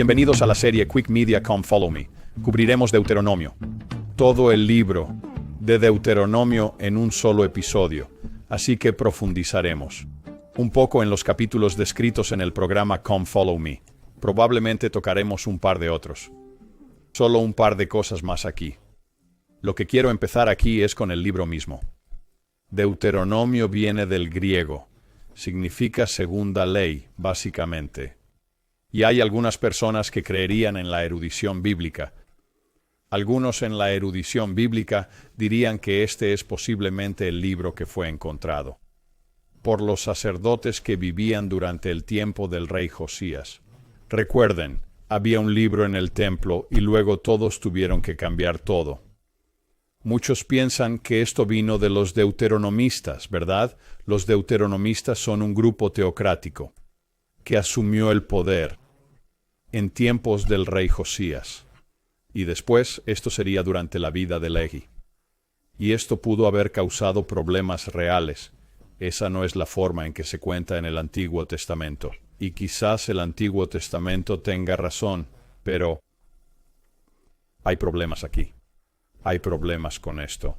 Bienvenidos a la serie Quick Media Come Follow Me. Cubriremos Deuteronomio. Todo el libro de Deuteronomio en un solo episodio, así que profundizaremos un poco en los capítulos descritos en el programa Come Follow Me. Probablemente tocaremos un par de otros. Solo un par de cosas más aquí. Lo que quiero empezar aquí es con el libro mismo. Deuteronomio viene del griego. Significa segunda ley, básicamente. Y hay algunas personas que creerían en la erudición bíblica. Algunos en la erudición bíblica dirían que este es posiblemente el libro que fue encontrado por los sacerdotes que vivían durante el tiempo del rey Josías. Recuerden, había un libro en el templo y luego todos tuvieron que cambiar todo. Muchos piensan que esto vino de los deuteronomistas, ¿verdad? Los deuteronomistas son un grupo teocrático que asumió el poder en tiempos del rey Josías. Y después, esto sería durante la vida de Lehi. Y esto pudo haber causado problemas reales. Esa no es la forma en que se cuenta en el Antiguo Testamento. Y quizás el Antiguo Testamento tenga razón, pero hay problemas aquí. Hay problemas con esto.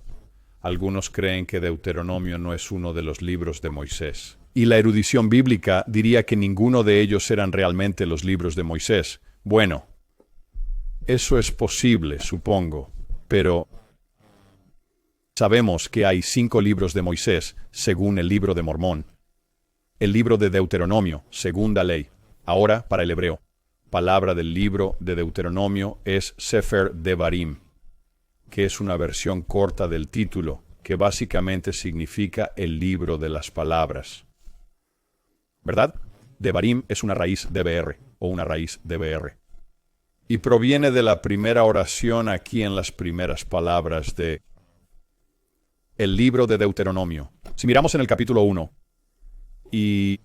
Algunos creen que Deuteronomio no es uno de los libros de Moisés. Y la erudición bíblica diría que ninguno de ellos eran realmente los libros de Moisés. Bueno, eso es posible, supongo, pero sabemos que hay 5 libros de Moisés, según el libro de Mormón. El libro de Deuteronomio, segunda ley. Ahora, para el hebreo, palabra del libro de Deuteronomio es Sefer Devarim, que es una versión corta del título, que básicamente significa el libro de las palabras. ¿Verdad? Devarim es una raíz DBR, o una raíz DBR. Y proviene de la primera oración aquí en las primeras palabras de el libro de Deuteronomio. Si miramos en el capítulo 1 y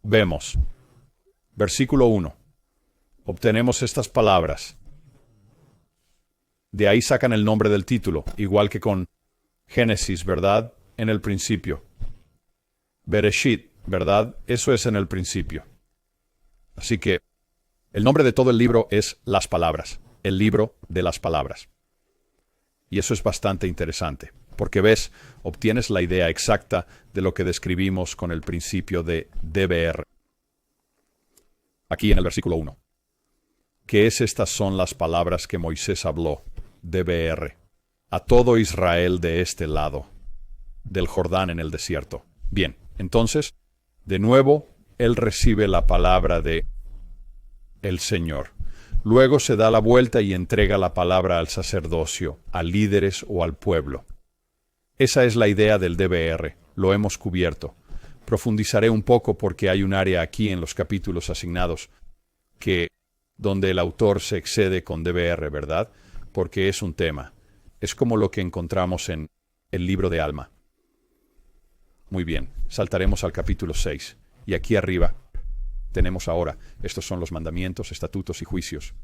vemos versículo 1, obtenemos estas palabras. De ahí sacan el nombre del título, igual que con Génesis, ¿verdad? En el principio. Bereshit, ¿verdad? Eso es en el principio. Así que el nombre de todo el libro es Las Palabras, el libro de las palabras. Y eso es bastante interesante, porque ves, obtienes la idea exacta de lo que describimos con el principio de DBR. Aquí en el versículo 1. Que estas son las palabras que Moisés habló, DBR, a todo Israel de este lado, del Jordán en el desierto. Bien, entonces, de nuevo, él recibe la palabra de el Señor. Luego se da la vuelta y entrega la palabra al sacerdocio, a líderes o al pueblo. Esa es la idea del DBR. Lo hemos cubierto. Profundizaré un poco porque hay un área aquí en los capítulos asignados donde el autor se excede con DBR, ¿verdad? Porque es un tema. Es como lo que encontramos en el libro de Alma. Muy bien, saltaremos al capítulo 6. Y aquí arriba tenemos ahora, estos son los mandamientos, estatutos y juicios,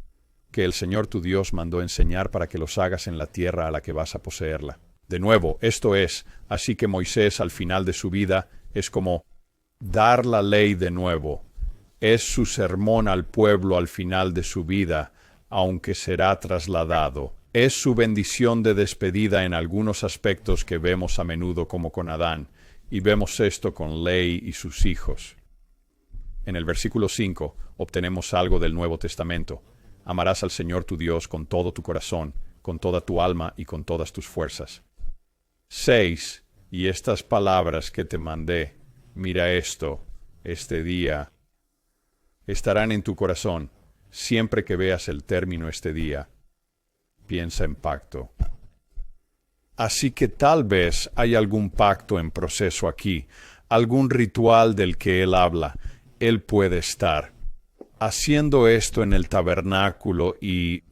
que el Señor tu Dios mandó enseñar para que los hagas en la tierra a la que vas a poseerla. De nuevo, esto es, así que Moisés al final de su vida es como dar la ley de nuevo. Es su sermón al pueblo al final de su vida, aunque será trasladado. Es su bendición de despedida en algunos aspectos que vemos a menudo como con Adán, y vemos esto con Ley y sus hijos. En el versículo 5 obtenemos algo del Nuevo Testamento. Amarás al Señor tu Dios con todo tu corazón, con toda tu alma y con todas tus fuerzas. 6. Y estas palabras que te mandé, mira esto, este día, estarán en tu corazón. Siempre que veas el término este día, piensa en pacto. Así que tal vez hay algún pacto en proceso aquí, algún ritual del que él habla. Él puede estar haciendo esto en el tabernáculo y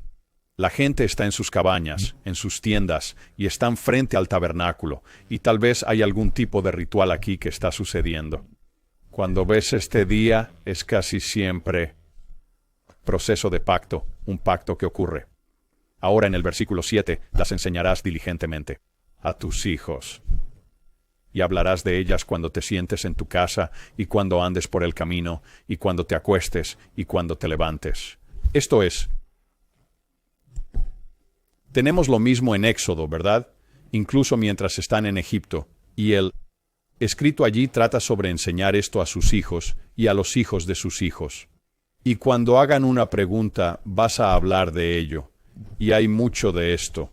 la gente está en sus cabañas, en sus tiendas, y están frente al tabernáculo, y tal vez hay algún tipo de ritual aquí que está sucediendo. Cuando ves este día, es casi siempre proceso de pacto, un pacto que ocurre. Ahora en el versículo 7, las enseñarás diligentemente a tus hijos. Y hablarás de ellas cuando te sientes en tu casa, y cuando andes por el camino, y cuando te acuestes, y cuando te levantes. Esto es, tenemos lo mismo en Éxodo, ¿verdad? Incluso mientras están en Egipto, y el escrito allí trata sobre enseñar esto a sus hijos y a los hijos de sus hijos. Y cuando hagan una pregunta, vas a hablar de ello. Y hay mucho de esto.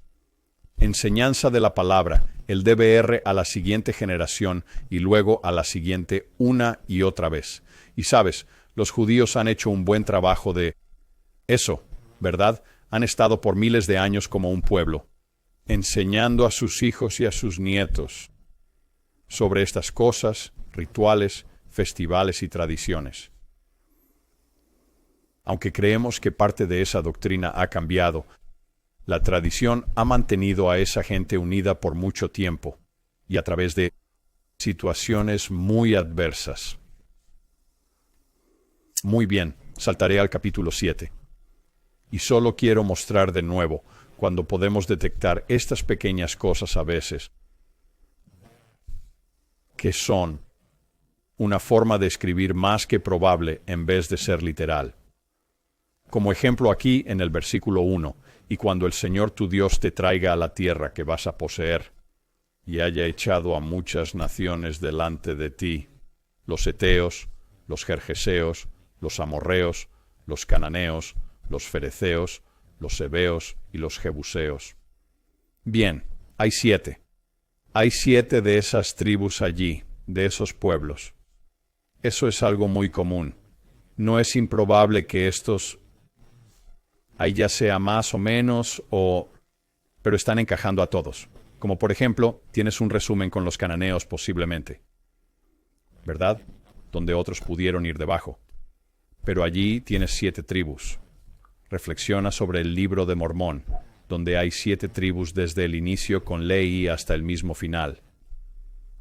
Enseñanza de la palabra, el DBR a la siguiente generación y luego a la siguiente una y otra vez. Y sabes, los judíos han hecho un buen trabajo de eso, ¿verdad? Han estado por miles de años como un pueblo, enseñando a sus hijos y a sus nietos sobre estas cosas, rituales, festivales y tradiciones. Aunque creemos que parte de esa doctrina ha cambiado, la tradición ha mantenido a esa gente unida por mucho tiempo y a través de situaciones muy adversas. Muy bien, saltaré al capítulo 7. Y solo quiero mostrar de nuevo, cuando podemos detectar estas pequeñas cosas a veces, que son una forma de escribir más que probable en vez de ser literal. Como ejemplo aquí en el versículo 1, y cuando el Señor tu Dios te traiga a la tierra que vas a poseer, y haya echado a muchas naciones delante de ti, los heteos, los gergeseos, los amorreos, los cananeos, los fereceos, los heveos y los jebuseos. Bien, hay 7. Hay 7 de esas tribus allí, de esos pueblos. Eso es algo muy común. No es improbable que estos ahí ya sea más o menos, pero están encajando a todos. Como por ejemplo, tienes un resumen con los cananeos posiblemente, ¿verdad? Donde otros pudieron ir debajo. Pero allí tienes 7 tribus. Reflexiona sobre el libro de Mormón, donde hay 7 tribus desde el inicio con Lehi hasta el mismo final,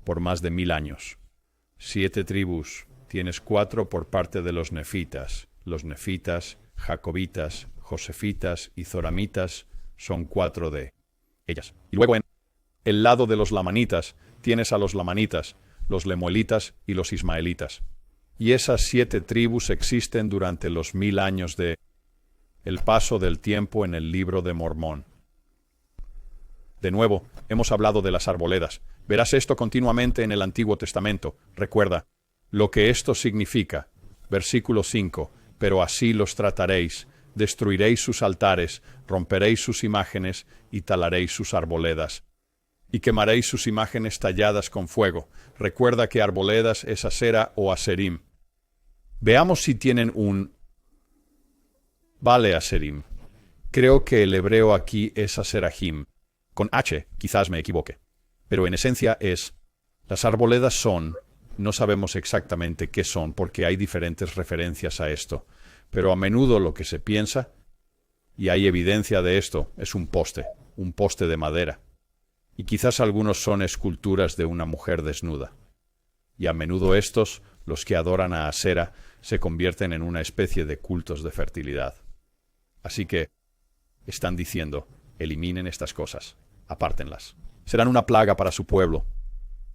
por más de 1000 años. 7 tribus. Tienes 4 por parte de los nefitas, jacobitas, josefitas y zoramitas son 4 de ellas. Y luego en el lado de los lamanitas tienes a los lamanitas, los lemuelitas y los ismaelitas. Y esas 7 tribus existen durante los 1000 años de el paso del tiempo en el libro de Mormón. De nuevo, hemos hablado de las arboledas. Verás esto continuamente en el Antiguo Testamento. Recuerda lo que esto significa. Versículo 5. Pero así los trataréis. Destruiréis sus altares, romperéis sus imágenes y talaréis sus arboledas. Y quemaréis sus imágenes talladas con fuego. Recuerda que arboledas es Asera o Aserim. Veamos si tienen un Vale Aserim. Creo que el hebreo aquí es Aserahim. Con H, quizás me equivoque. Pero en esencia es, las arboledas son, no sabemos exactamente qué son porque hay diferentes referencias a esto. Pero a menudo lo que se piensa, y hay evidencia de esto, es un poste de madera. Y quizás algunos son esculturas de una mujer desnuda. Y a menudo estos, los que adoran a Asera, se convierten en una especie de cultos de fertilidad. Así que, están diciendo, eliminen estas cosas, apártenlas. Serán una plaga para su pueblo.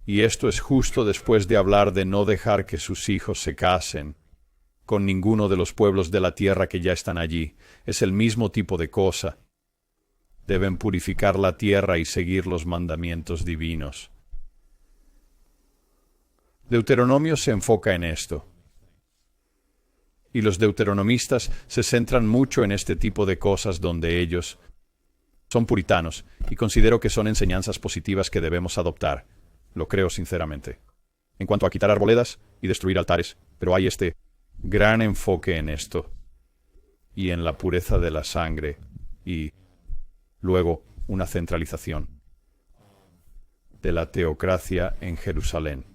Y esto es justo después de hablar de no dejar que sus hijos se casen con ninguno de los pueblos de la tierra que ya están allí. Es el mismo tipo de cosa. Deben purificar la tierra y seguir los mandamientos divinos. Deuteronomio se enfoca en esto. Y los deuteronomistas se centran mucho en este tipo de cosas donde ellos son puritanos, y considero que son enseñanzas positivas que debemos adoptar. Lo creo sinceramente. En cuanto a quitar arboledas y destruir altares, pero hay este gran enfoque en esto, y en la pureza de la sangre, y luego una centralización de la teocracia en Jerusalén.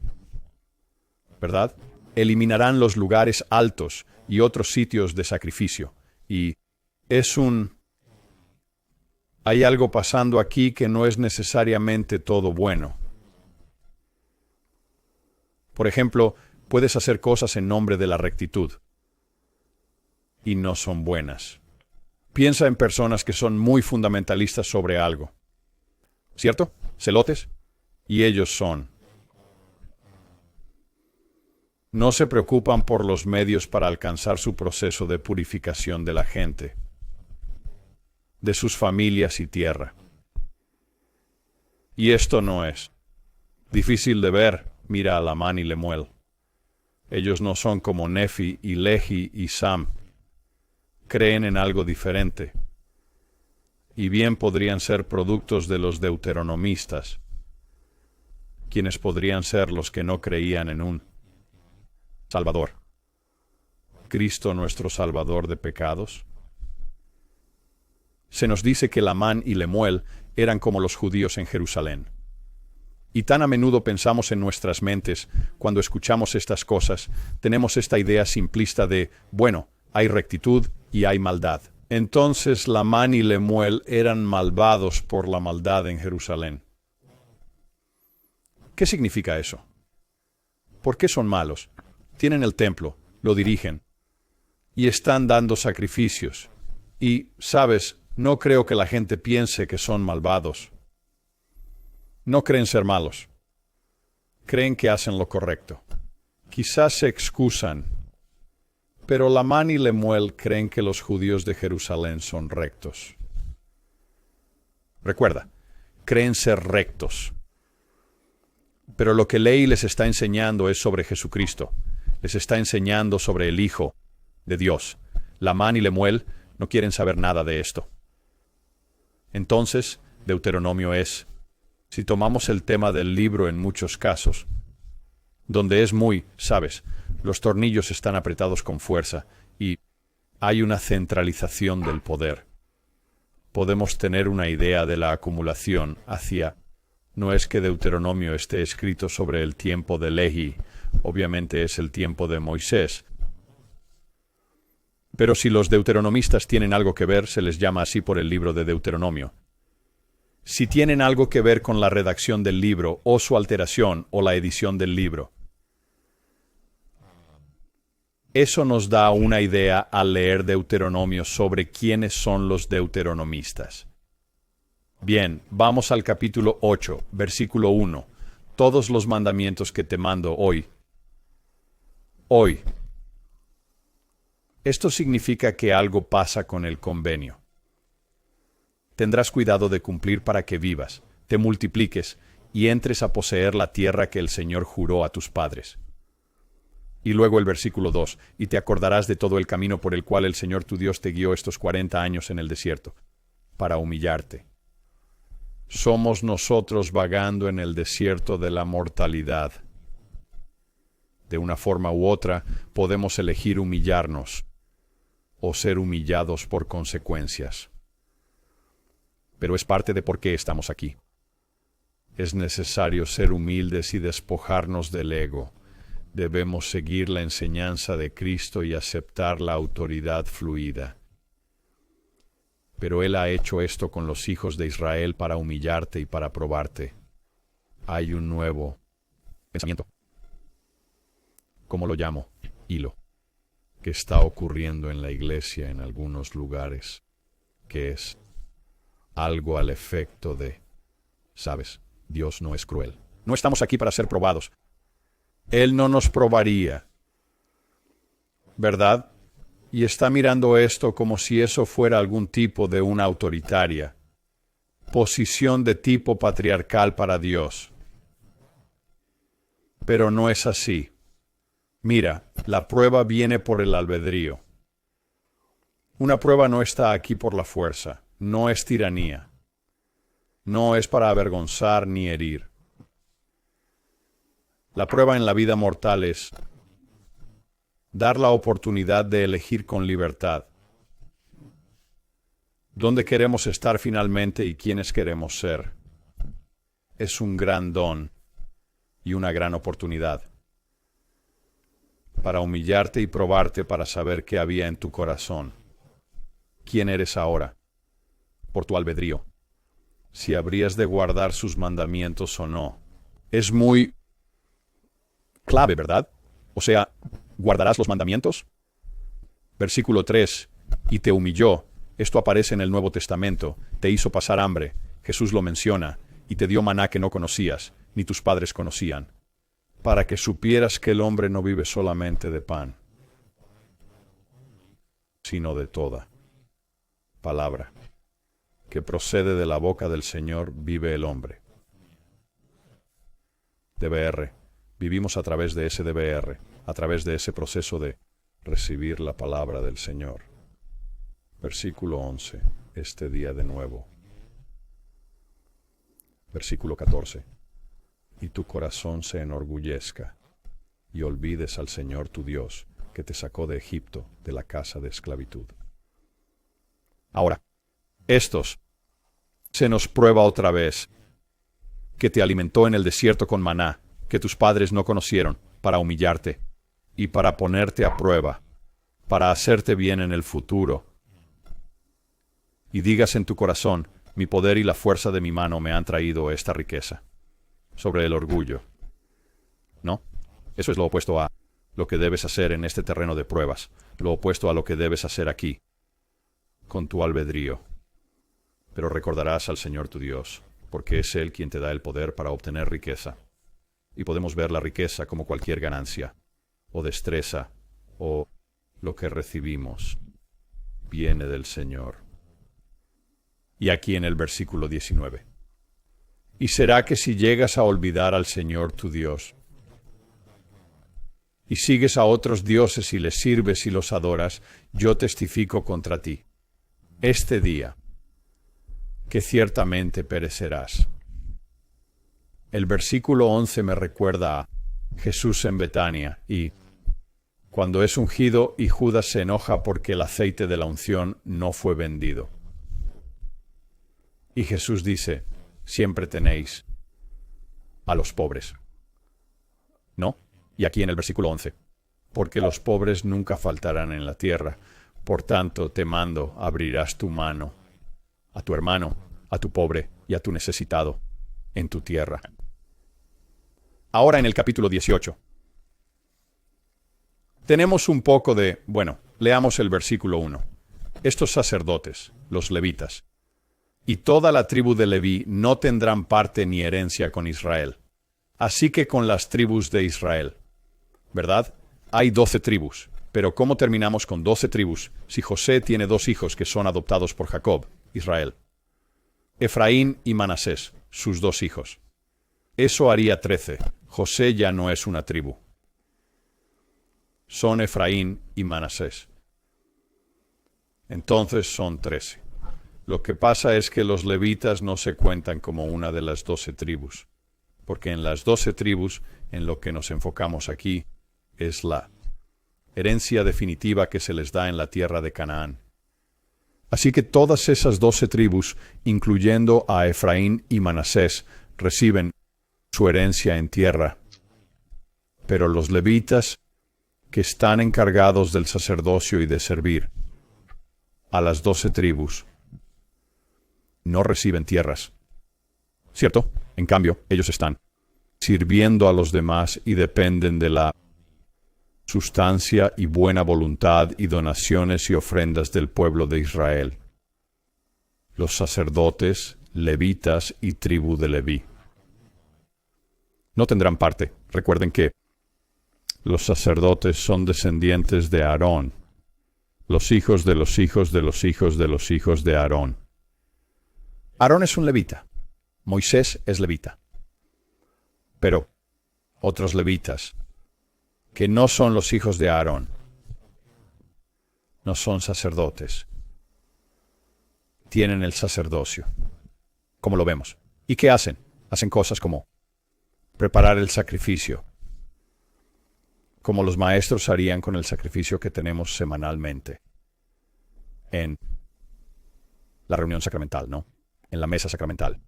¿Verdad? Eliminarán los lugares altos y otros sitios de sacrificio, y hay algo pasando aquí que no es necesariamente todo bueno. Por ejemplo, puedes hacer cosas en nombre de la rectitud y no son buenas. Piensa en personas que son muy fundamentalistas sobre algo, ¿cierto? Celotes. Y ellos son No se preocupan por los medios para alcanzar su proceso de purificación de la gente, de sus familias y tierra. Y esto no es difícil de ver. Mira a Lamán y Lemuel. Ellos no son como Nefi y Lehi y Sam. Creen en algo diferente. Y bien podrían ser productos de los deuteronomistas, quienes podrían ser los que no creían en un Salvador. Cristo nuestro Salvador de pecados. Se nos dice que Lamán y Lemuel eran como los judíos en Jerusalén. Y tan a menudo pensamos en nuestras mentes, cuando escuchamos estas cosas, tenemos esta idea simplista de, bueno, hay rectitud y hay maldad. Entonces Lamán y Lemuel eran malvados por la maldad en Jerusalén. ¿Qué significa eso? ¿Por qué son malos? Tienen el templo, lo dirigen, y están dando sacrificios. Y, ¿sabes? No creo que la gente piense que son malvados. No creen ser malos. Creen que hacen lo correcto. Quizás se excusan, pero Lamán y Lemuel creen que los judíos de Jerusalén son rectos. Recuerda, creen ser rectos. Pero lo que Lehi les está enseñando es sobre Jesucristo. Les está enseñando sobre el Hijo de Dios. Lamán y Lemuel no quieren saber nada de esto. Entonces, Deuteronomio es, si tomamos el tema del libro en muchos casos, donde es muy, sabes, los tornillos están apretados con fuerza y hay una centralización del poder. Podemos tener una idea de la acumulación hacia. No es que Deuteronomio esté escrito sobre el tiempo de Lehi, obviamente es el tiempo de Moisés. Pero si los deuteronomistas tienen algo que ver, se les llama así por el libro de Deuteronomio. Si tienen algo que ver con la redacción del libro, o su alteración, o la edición del libro. Eso nos da una idea al leer Deuteronomio sobre quiénes son los deuteronomistas. Bien, vamos al capítulo 8, versículo 1. Todos los mandamientos que te mando hoy. Hoy. Esto significa que algo pasa con el convenio. Tendrás cuidado de cumplir para que vivas, te multipliques y entres a poseer la tierra que el Señor juró a tus padres. Y luego el versículo 2, y te acordarás de todo el camino por el cual el Señor tu Dios te guió estos 40 años en el desierto, para humillarte. Somos nosotros vagando en el desierto de la mortalidad. De una forma u otra, podemos elegir humillarnos o ser humillados por consecuencias. Pero es parte de por qué estamos aquí. Es necesario ser humildes y despojarnos del ego. Debemos seguir la enseñanza de Cristo y aceptar la autoridad fluida. Pero Él ha hecho esto con los hijos de Israel para humillarte y para probarte. Hay un nuevo pensamiento. ¿Cómo lo llamo? Hilo. Que está ocurriendo en la iglesia en algunos lugares. Que es algo al efecto de, ¿sabes? Dios no es cruel. No estamos aquí para ser probados. Él no nos probaría, ¿verdad? Y está mirando esto como si eso fuera algún tipo de una autoritaria posición de tipo patriarcal para Dios. Pero no es así. Mira, la prueba viene por el albedrío. Una prueba no está aquí por la fuerza, no es tiranía. No es para avergonzar ni herir. La prueba en la vida mortal es dar la oportunidad de elegir con libertad dónde queremos estar finalmente y quiénes queremos ser. Es un gran don y una gran oportunidad para humillarte y probarte para saber qué había en tu corazón. ¿Quién eres ahora? Por tu albedrío. Si habrías de guardar sus mandamientos o no. Es muy clave, ¿verdad? O sea, ¿guardarás los mandamientos? Versículo 3. Y te humilló. Esto aparece en el Nuevo Testamento. Te hizo pasar hambre. Jesús lo menciona. Y te dio maná que no conocías, ni tus padres conocían. para que supieras que el hombre no vive solamente de pan, sino de toda palabra que procede de la boca del Señor, vive el hombre. DBR. Vivimos a través de ese DBR, a través de ese proceso de recibir la palabra del Señor. Versículo 11. Este día de nuevo. Versículo 14. Y tu corazón se enorgullezca y olvides al Señor tu Dios, que te sacó de Egipto, de la casa de esclavitud. Ahora, estos se nos prueba otra vez que te alimentó en el desierto con maná, que tus padres no conocieron, para humillarte y para ponerte a prueba, para hacerte bien en el futuro. Y digas en tu corazón, mi poder y la fuerza de mi mano me han traído esta riqueza. Sobre el orgullo. ¿No? Eso es lo opuesto a lo que debes hacer en este terreno de pruebas, lo opuesto a lo que debes hacer aquí, con tu albedrío. Pero recordarás al Señor tu Dios, porque es Él quien te da el poder para obtener riqueza. Y podemos ver la riqueza como cualquier ganancia, o destreza, o lo que recibimos, viene del Señor. Y aquí en el versículo 19. Y será que si llegas a olvidar al Señor tu Dios, y sigues a otros dioses y les sirves y los adoras, yo testifico contra ti, este día, que ciertamente perecerás. El versículo 11 me recuerda a Jesús en Betania, y cuando es ungido y Judas se enoja porque el aceite de la unción no fue vendido. Y Jesús dice, siempre tenéis a los pobres. ¿No? Y aquí en el versículo 11, porque los pobres nunca faltarán en la tierra, por tanto te mando, abrirás tu mano a tu hermano, a tu pobre y a tu necesitado en tu tierra. Ahora en el capítulo 18. Tenemos un poco de, leamos el versículo 1. Estos sacerdotes, los levitas, y toda la tribu de Leví no tendrán parte ni herencia con Israel. Así que con las tribus de Israel, ¿verdad? Hay 12 tribus, pero ¿cómo terminamos con 12 tribus si José tiene 2 hijos que son adoptados por Jacob, Israel? Efraín y Manasés, sus 2 hijos. Eso haría 13. José ya no es una tribu. Son Efraín y Manasés. Entonces son 13. Lo que pasa es que los levitas no se cuentan como una de las 12 tribus, porque en las 12 tribus, en lo que nos enfocamos aquí, es la herencia definitiva que se les da en la tierra de Canaán. Así que todas esas 12 tribus, incluyendo a Efraín y Manasés, reciben su herencia en tierra. Pero los levitas, que están encargados del sacerdocio y de servir a las 12 tribus, no reciben tierras. ¿Cierto? En cambio, ellos están sirviendo a los demás y dependen de la sustancia y buena voluntad y donaciones y ofrendas del pueblo de Israel. Los sacerdotes, levitas y tribu de Leví. No tendrán parte. Recuerden que los sacerdotes son descendientes de Aarón, los hijos de los hijos de los hijos de los hijos de Aarón. Aarón es un levita. Moisés es levita. Pero otros levitas, que no son los hijos de Aarón, no son sacerdotes, tienen el sacerdocio, como lo vemos. ¿Y qué hacen? Hacen cosas como preparar el sacrificio, como los maestros harían con el sacrificio que tenemos semanalmente en la reunión sacramental, ¿no? En la mesa sacramental.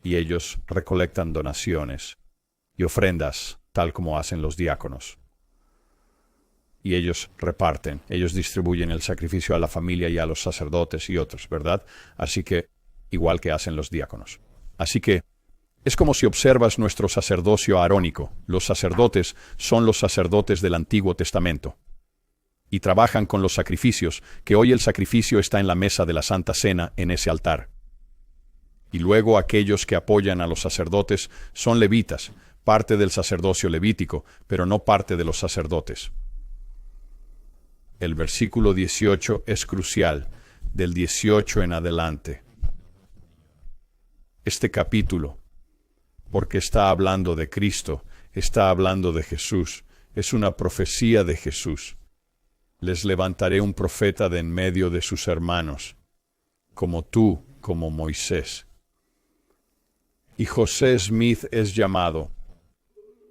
Y ellos recolectan donaciones y ofrendas, tal como hacen los diáconos. Y ellos reparten, ellos distribuyen el sacrificio a la familia y a los sacerdotes y otros, ¿verdad? Así que, igual que hacen los diáconos. Así que, es como si observas nuestro sacerdocio arónico. Los sacerdotes son los sacerdotes del Antiguo Testamento. Y trabajan con los sacrificios, que hoy el sacrificio está en la mesa de la Santa Cena en ese altar. Y luego aquellos que apoyan a los sacerdotes son levitas, parte del sacerdocio levítico, pero no parte de los sacerdotes. El versículo 18 es crucial, del 18 en adelante. Este capítulo, porque está hablando de Cristo, está hablando de Jesús, es una profecía de Jesús. Les levantaré un profeta de en medio de sus hermanos, como tú, como Moisés. Y José Smith es llamado,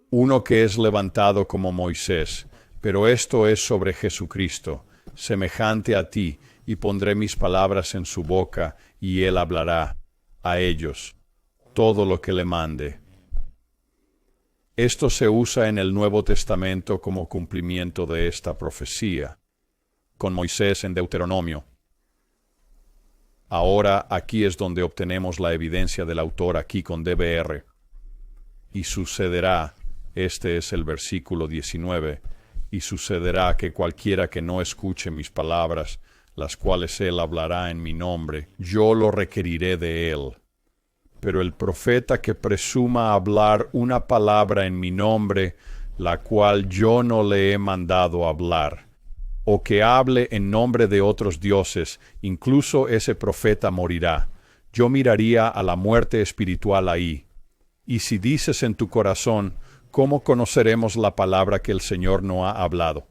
uno que es levantado como Moisés, pero esto es sobre Jesucristo, semejante a ti, y pondré mis palabras en su boca, y él hablará a ellos todo lo que le mande. Esto se usa en el Nuevo Testamento como cumplimiento de esta profecía, con Moisés en Deuteronomio. Ahora aquí es donde obtenemos la evidencia del autor aquí con DBR. Y sucederá, este es el versículo 19, y sucederá que cualquiera que no escuche mis palabras, las cuales él hablará en mi nombre, yo lo requeriré de él. Pero el profeta que presuma hablar una palabra en mi nombre, la cual yo no le he mandado hablar, o que hable en nombre de otros dioses, incluso ese profeta morirá. Yo miraría a la muerte espiritual ahí. Y si dices en tu corazón, ¿cómo conoceremos la palabra que el Señor no ha hablado?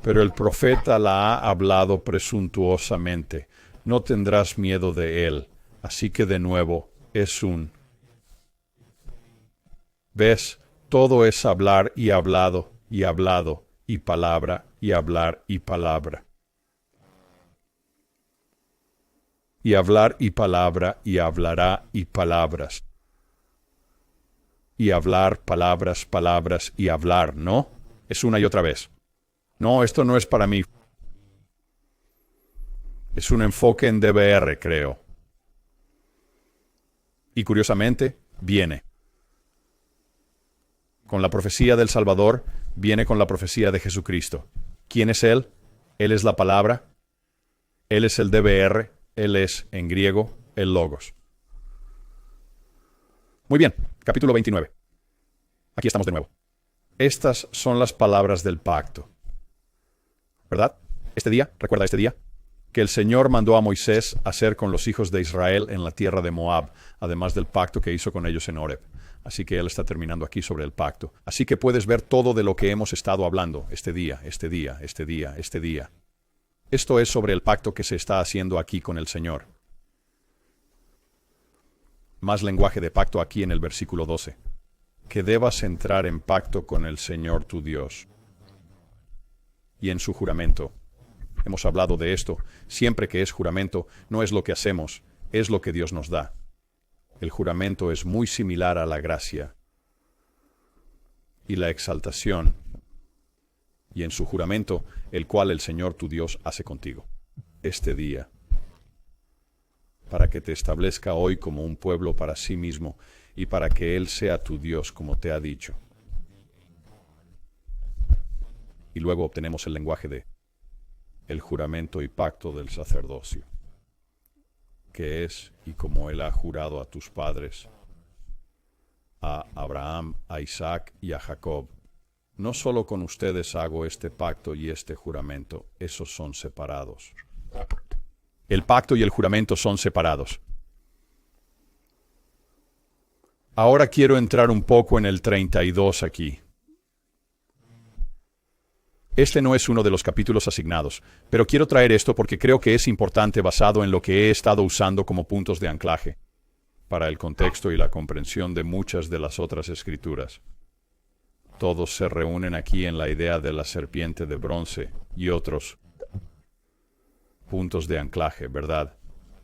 Pero el profeta la ha hablado presuntuosamente. No tendrás miedo de él. Así que de nuevo, es un... ¿Ves? Todo es hablar y hablado, y hablado, y palabra, y hablar y palabra. Y hablar y palabra, y hablará y palabras. Y hablar, palabras, palabras, y hablar, ¿no? Es una y otra vez. No, esto no es para mí. Es un enfoque en DBR, creo. Y curiosamente, viene. Con la profecía del Salvador, viene con la profecía de Jesucristo. ¿Quién es Él? Él es la palabra. Él es el DBR. Él es, en griego, el Logos. Muy bien, capítulo 29. Aquí estamos de nuevo. Estas son las palabras del pacto. ¿Verdad? Este día, recuerda este día, que el Señor mandó a Moisés hacer con los hijos de Israel en la tierra de Moab, además del pacto que hizo con ellos en Horeb. Así que él está terminando aquí sobre el pacto. Así que puedes ver todo de lo que hemos estado hablando este día, este día, este día, este día. Esto es sobre el pacto que se está haciendo aquí con el Señor. Más lenguaje de pacto aquí en el versículo 12. Que debas entrar en pacto con el Señor tu Dios. Y en su juramento. Hemos hablado de esto. Siempre que es juramento, no es lo que hacemos, es lo que Dios nos da. El juramento es muy similar a la gracia y la exaltación, y en su juramento, el cual el Señor tu Dios hace contigo, este día, para que te establezca hoy como un pueblo para sí mismo, y para que Él sea tu Dios como te ha dicho. Y luego obtenemos el lenguaje de el juramento y pacto del sacerdocio, que es, y como Él ha jurado a tus padres, a Abraham, a Isaac y a Jacob. No solo con ustedes hago este pacto y este juramento, esos son separados. El pacto y el juramento son separados. Ahora quiero entrar un poco en el 32 aquí. Este no es uno de los capítulos asignados, pero quiero traer esto porque creo que es importante basado en lo que he estado usando como puntos de anclaje para el contexto y la comprensión de muchas de las otras escrituras. Todos se reúnen aquí en la idea de la serpiente de bronce y otros puntos de anclaje, ¿verdad?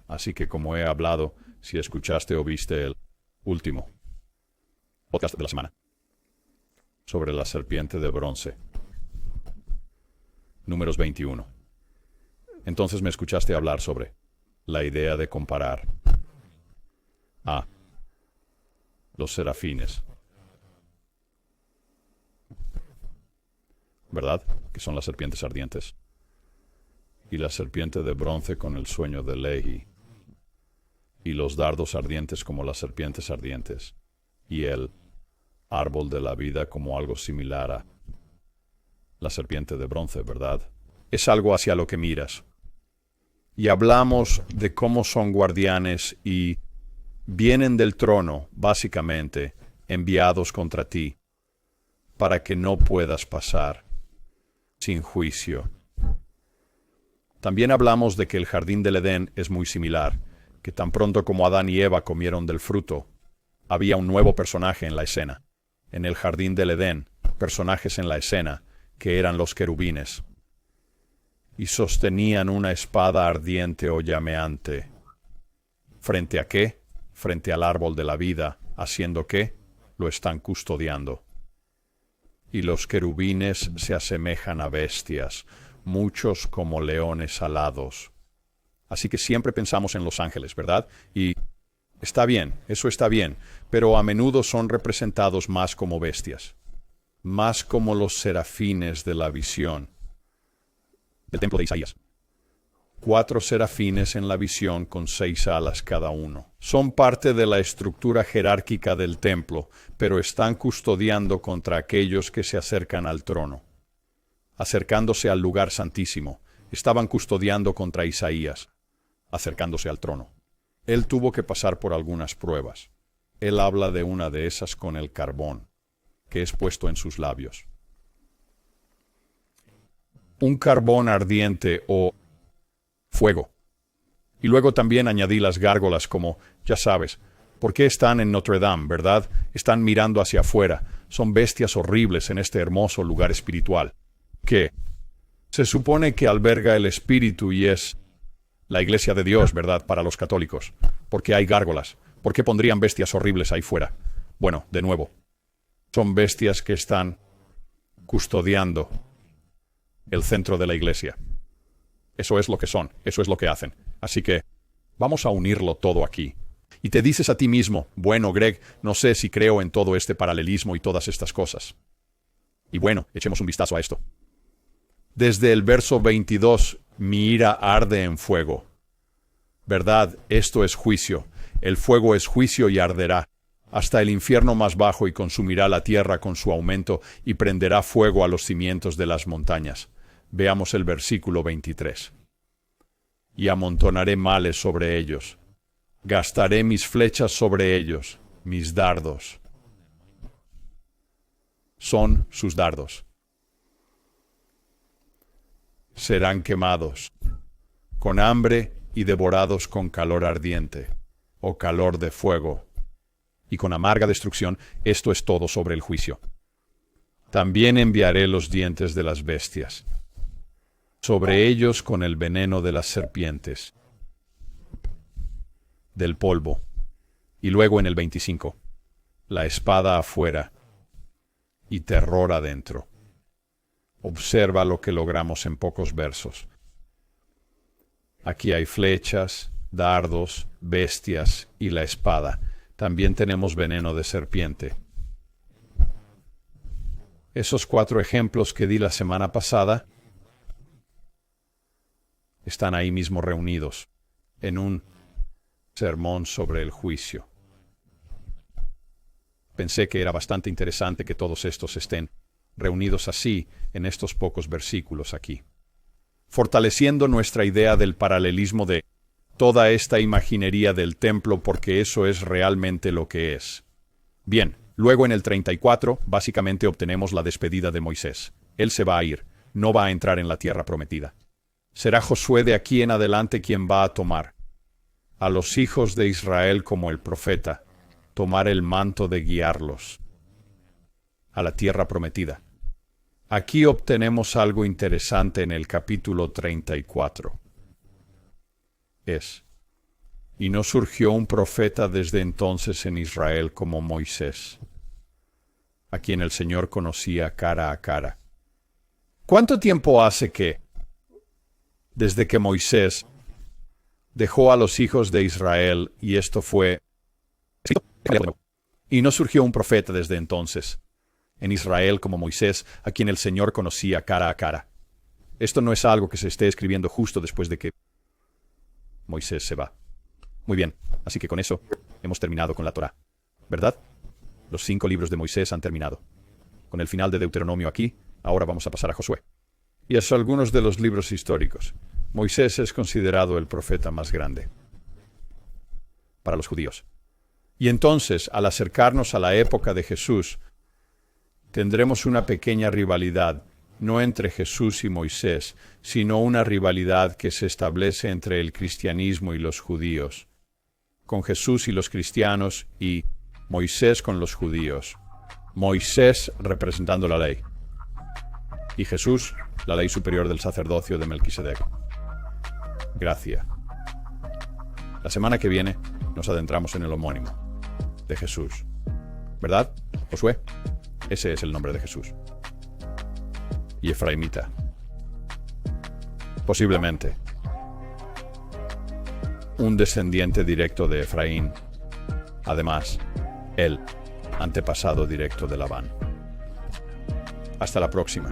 Así que como he hablado, si escuchaste o viste el último podcast de la semana sobre la serpiente de bronce, Números 21. Entonces me escuchaste hablar sobre la idea de comparar a los serafines, ¿verdad? Que son las serpientes ardientes. Y la serpiente de bronce con el sueño de Lehi. Y los dardos ardientes como las serpientes ardientes. y el árbol de la vida como algo similar a la serpiente de bronce, ¿verdad? Es algo hacia lo que miras. Y hablamos de cómo son guardianes y vienen del trono, básicamente, enviados contra ti, para que no puedas pasar sin juicio. También hablamos de que el jardín del Edén es muy similar, que tan pronto como Adán y Eva comieron del fruto, había un nuevo personaje en la escena. En el jardín del Edén, personajes en la escena, que eran los querubines, y sostenían una espada ardiente o llameante. ¿Frente a qué? Frente al árbol de la vida, ¿haciendo qué? Lo están custodiando. Y los querubines se asemejan a bestias, muchos como leones alados. Así que siempre pensamos en los ángeles, ¿verdad? Y está bien, eso está bien, pero a menudo son representados más como bestias, más como los serafines de la visión del templo de Isaías. 4 serafines en la visión con 6 alas cada uno. Son parte de la estructura jerárquica del templo, pero están custodiando contra aquellos que se acercan al trono. Acercándose al lugar santísimo, estaban custodiando contra Isaías, acercándose al trono. Él tuvo que pasar por algunas pruebas. Él habla de una de esas con el carbón, que es puesto en sus labios. Un carbón ardiente o fuego. Y luego también añadí las gárgolas como, ya sabes, ¿por qué están en Notre Dame, verdad? Están mirando hacia afuera. Son bestias horribles en este hermoso lugar espiritual, que se supone que alberga el espíritu y es la iglesia de Dios, ¿verdad? Para los católicos. ¿Por qué hay gárgolas? ¿Por qué pondrían bestias horribles ahí fuera? Bueno, de nuevo, son bestias que están custodiando el centro de la iglesia. Eso es lo que son, eso es lo que hacen. Así que vamos a unirlo todo aquí. Y te dices a ti mismo, bueno, Greg, no sé si creo en todo este paralelismo y todas estas cosas. Y bueno, echemos un vistazo a esto. Desde el verso 22, mi ira arde en fuego. ¿Verdad? Esto es juicio. El fuego es juicio y arderá hasta el infierno más bajo y consumirá la tierra con su aumento y prenderá fuego a los cimientos de las montañas. Veamos el versículo 23. Y amontonaré males sobre ellos. Gastaré mis flechas sobre ellos, mis dardos. Son sus dardos. Serán quemados, con hambre y devorados con calor ardiente, o calor de fuego, y con amarga destrucción. Esto es todo sobre el juicio. También enviaré los dientes de las bestias, sobre ellos con el veneno de las serpientes, del polvo. Y luego en el 25, la espada afuera y terror adentro. Observa lo que logramos en pocos versos. Aquí hay flechas, dardos, bestias y la espada. También tenemos veneno de serpiente. Esos 4 ejemplos que di la semana pasada están ahí mismo reunidos en un sermón sobre el juicio. Pensé que era bastante interesante que todos estos estén reunidos así en estos pocos versículos aquí, fortaleciendo nuestra idea del paralelismo de toda esta imaginería del templo, porque eso es realmente lo que es. Bien, luego en el 34 básicamente obtenemos la despedida de Moisés. Él se va a ir, no va a entrar en la tierra prometida. Será Josué de aquí en adelante quien va a tomar a los hijos de Israel como el profeta, tomar el manto de guiarlos a la tierra prometida. Aquí obtenemos algo interesante en el capítulo 34. Y no surgió un profeta desde entonces en Israel como Moisés, a quien el Señor conocía cara a cara. ¿Cuánto tiempo hace desde que Moisés dejó a los hijos de Israel y esto fue... Y no surgió un profeta desde entonces en Israel como Moisés, a quien el Señor conocía cara a cara? Esto no es algo que se esté escribiendo justo después de que Moisés se va. Muy bien, así que con eso hemos terminado con la Torá, ¿verdad? Los 5 libros de Moisés han terminado. Con el final de Deuteronomio aquí, ahora vamos a pasar a Josué. Y a algunos de los libros históricos. Moisés es considerado el profeta más grande para los judíos. Y entonces, al acercarnos a la época de Jesús, tendremos una pequeña rivalidad, no entre Jesús y Moisés, sino una rivalidad que se establece entre el cristianismo y los judíos, con Jesús y los cristianos y Moisés con los judíos. Moisés representando la ley y Jesús, la ley superior del sacerdocio de Melquisedec. Gracia. La semana que viene nos adentramos en el homónimo de Jesús. ¿Verdad, Josué? Ese es el nombre de Jesús. Y Efraimita. Posiblemente un descendiente directo de Efraín. Además, el antepasado directo de Labán. Hasta la próxima.